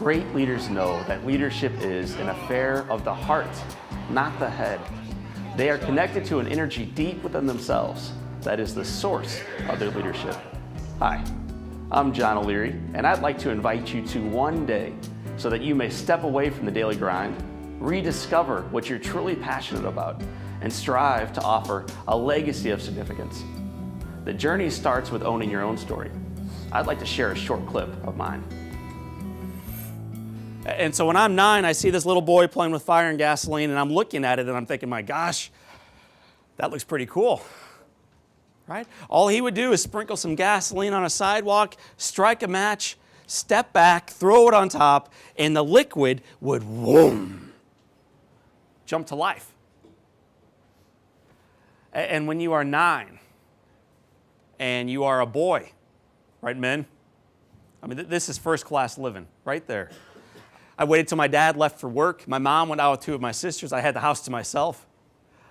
Great leaders know that leadership is an affair of the heart, not the head. They are connected to an energy deep within themselves that is the source of their leadership. Hi, I'm John O'Leary, and I'd like to invite you to one day so that you may step away from the daily grind, rediscover what you're truly passionate about, and strive to offer a legacy of significance. The journey starts with owning your own story. I'd like to share a short clip of mine. And so when I'm 9, I see this little boy playing with fire and gasoline, and I'm looking at it and I'm thinking, my gosh, that looks pretty cool, right? All he would do is sprinkle some gasoline on a sidewalk, strike a match, step back, throw it on top, and the liquid would, whoom, jump to life. And when you are 9 and you are a boy, right, men? I mean, this is first-class living right there. I waited till my dad left for work. My mom went out with 2 of my sisters. I had the house to myself.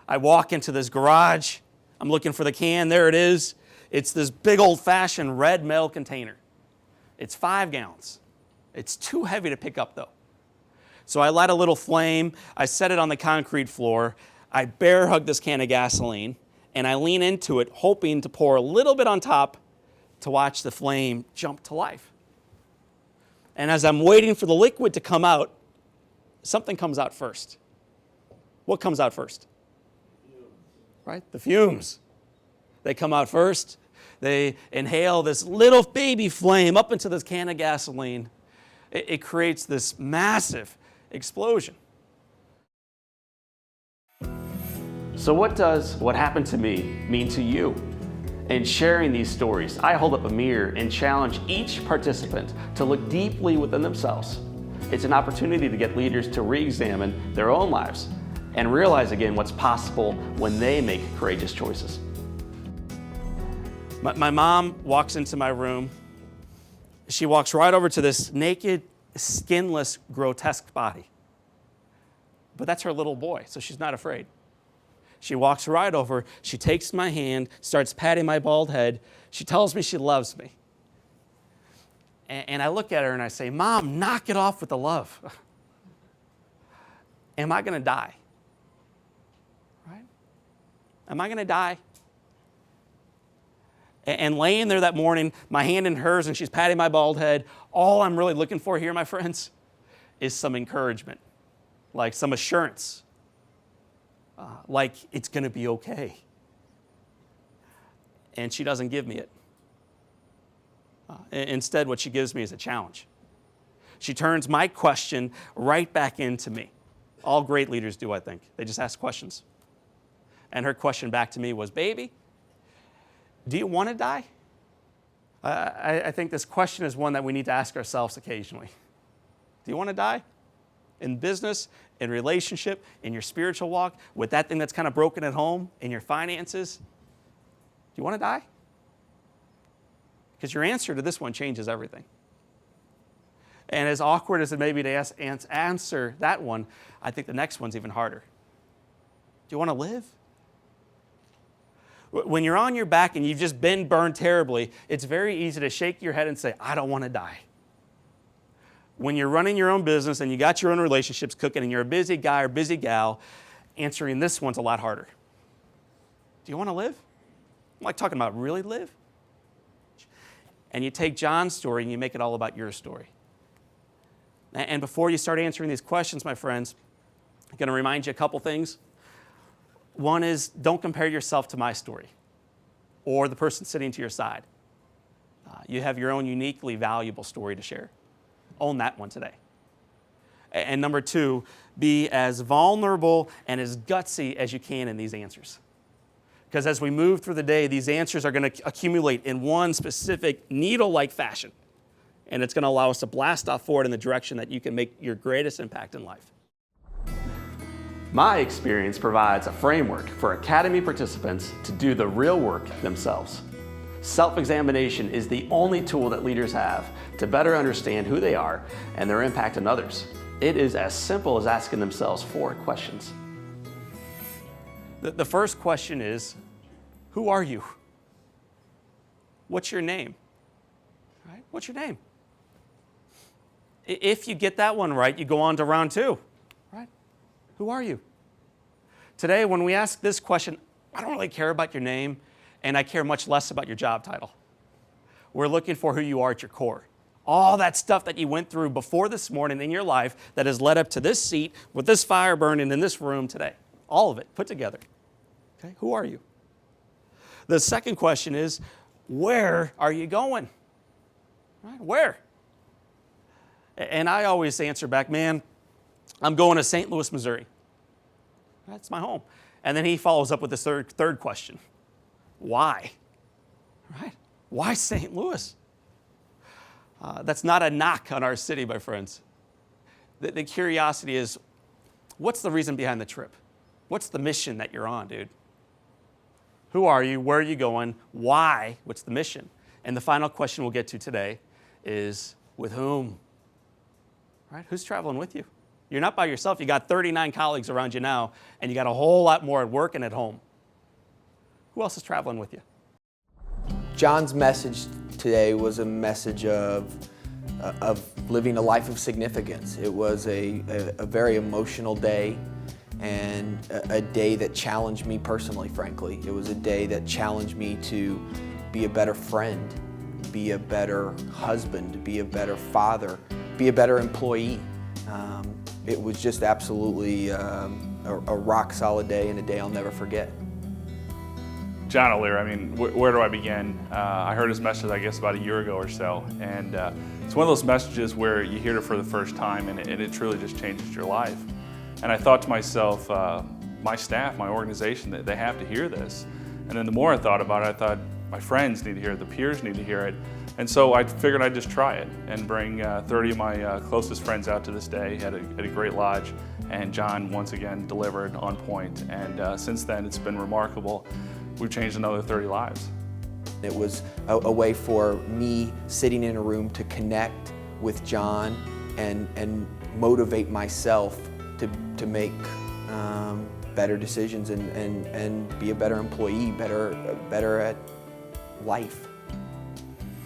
I walk into this garage. I'm looking for the can. There it is. It's this big old-fashioned red metal container. It's 5 gallons. It's too heavy to pick up, though. So I light a little flame. I set it on the concrete floor. I bear hug this can of gasoline, and I lean into it, hoping to pour a little bit on top to watch the flame jump to life. And as I'm waiting for the liquid to come out, something comes out first. What comes out first? Right? The fumes. They come out first. They inhale this little baby flame up into this can of gasoline. It creates this massive explosion. So what does what happened to me mean to you? In sharing these stories, I hold up a mirror and challenge each participant to look deeply within themselves. It's an opportunity to get leaders to re-examine their own lives and realize again what's possible when they make courageous choices. My mom walks into my room. She walks right over to this naked, skinless, grotesque body. But that's her little boy, so she's not afraid. She walks right over, she takes my hand, starts patting my bald head. She tells me she loves me. And I look at her and I say, Mom, knock it off with the love. Am I going to die? Right? Am I going to die? And laying there that morning, my hand in hers, and she's patting my bald head, all I'm really looking for here, my friends, is some encouragement, like some assurance. Like it's going to be okay. And she doesn't give me it. Instead, what she gives me is a challenge. She turns my question right back into me. All great leaders do, I think. They just ask questions. And her question back to me was, baby, do you want to die? I think this question is one that we need to ask ourselves occasionally. Do you want to die? In business, in relationship, in your spiritual walk, with that thing that's kind of broken at home, in your finances? Do you want to die? Because your answer to this one changes everything. And as awkward as it may be to answer that one, I think the next one's even harder. Do you want to live? When you're on your back and you've just been burned terribly, it's very easy to shake your head and say, I don't want to die. When you're running your own business and you got your own relationships cooking and you're a busy guy or busy gal, answering this one's a lot harder. Do you want to live? I'm like talking about really live. And you take John's story and you make it all about your story. And before you start answering these questions, my friends, I'm going to remind you a couple things. One is, don't compare yourself to my story or the person sitting to your side. You have your own uniquely valuable story to share. Own that one today. And number 2, be as vulnerable and as gutsy as you can in these answers. Because as we move through the day, these answers are going to accumulate in one specific needle-like fashion. And it's going to allow us to blast off forward in the direction that you can make your greatest impact in life. My experience provides a framework for Academy participants to do the real work themselves. Self-examination is the only tool that leaders have to better understand who they are and their impact on others. It is as simple as asking themselves 4 questions. The first question is, who are you? What's your name? Right? What's your name? If you get that one right, you go on to round 2, right? Who are you? Today, when we ask this question, I don't really care about your name, and I care much less about your job title. We're looking for who you are at your core. All that stuff that you went through before this morning in your life that has led up to this seat with this fire burning in this room today. All of it put together. Okay, who are you? The second question is, where are you going? Right? Where? And I always answer back, man, I'm going to St. Louis, Missouri. That's my home. And then he follows up with this third question. Why? Right? Why St. Louis? That's not a knock on our city, my friends. The curiosity is, what's the reason behind the trip? What's the mission that you're on, dude? Who are you? Where are you going? Why? What's the mission? And the final question we'll get to today is, with whom? Right? Who's traveling with you? You're not by yourself. You got 39 colleagues around you now, and you got a whole lot more at work and at home. Who else is traveling with you? John's message today was a message of living a life of significance. It was a very emotional day, and a day that challenged me personally, frankly. It was a day that challenged me to be a better friend, be a better husband, be a better father, be a better employee. It was just absolutely a rock solid day, and a day I'll never forget. John O'Leary, I mean, where do I begin? I heard his message, I guess, about a year ago or so, and it's one of those messages where you hear it for the first time, and it truly just changes your life. And I thought to myself, my staff, my organization, they have to hear this. And then the more I thought about it, I thought, my friends need to hear it, the peers need to hear it. And so I figured I'd just try it and bring 30 of my closest friends out to this day at a great lodge. And John, once again, delivered on point. And since then, it's been remarkable. We've changed another 30 lives. It was a way for me sitting in a room to connect with John and motivate myself to make better decisions and be a better employee, better at life.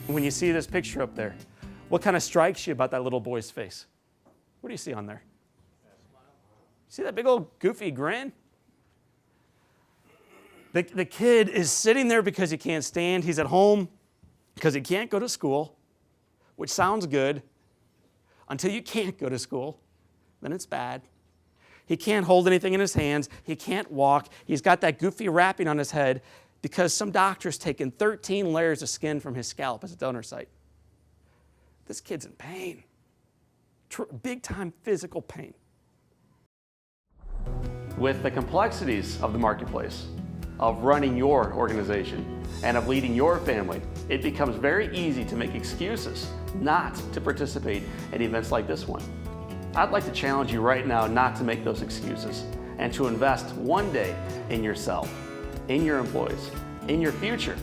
When you see this picture up there, what kind of strikes you about that little boy's face? What do you see on there? See that big old goofy grin? The kid is sitting there because he can't stand. He's at home because he can't go to school, which sounds good until you can't go to school. Then it's bad. He can't hold anything in his hands. He can't walk. He's got that goofy wrapping on his head because some doctor's taken 13 layers of skin from his scalp as a donor site. This kid's in pain. Big time physical pain. With the complexities of the marketplace, of running your organization, and of leading your family, it becomes very easy to make excuses not to participate in events like this one. I'd like to challenge you right now not to make those excuses and to invest one day in yourself, in your employees, in your future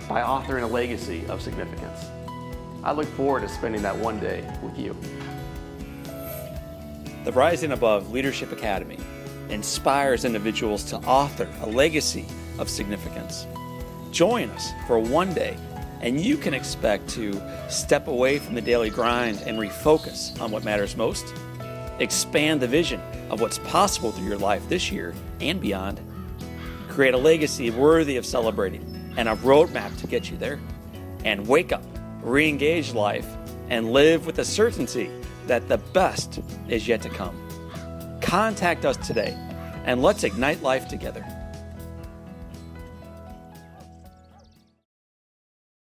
by authoring a legacy of significance. I look forward to spending that one day with you. The Rising Above Leadership Academy inspires individuals to author a legacy of significance. Join us for one day, and you can expect to step away from the daily grind and refocus on what matters most, expand the vision of what's possible through your life this year and beyond, create a legacy worthy of celebrating and a roadmap to get you there, and wake up, re-engage life, and live with the certainty that the best is yet to come. Contact us today, and let's ignite life together.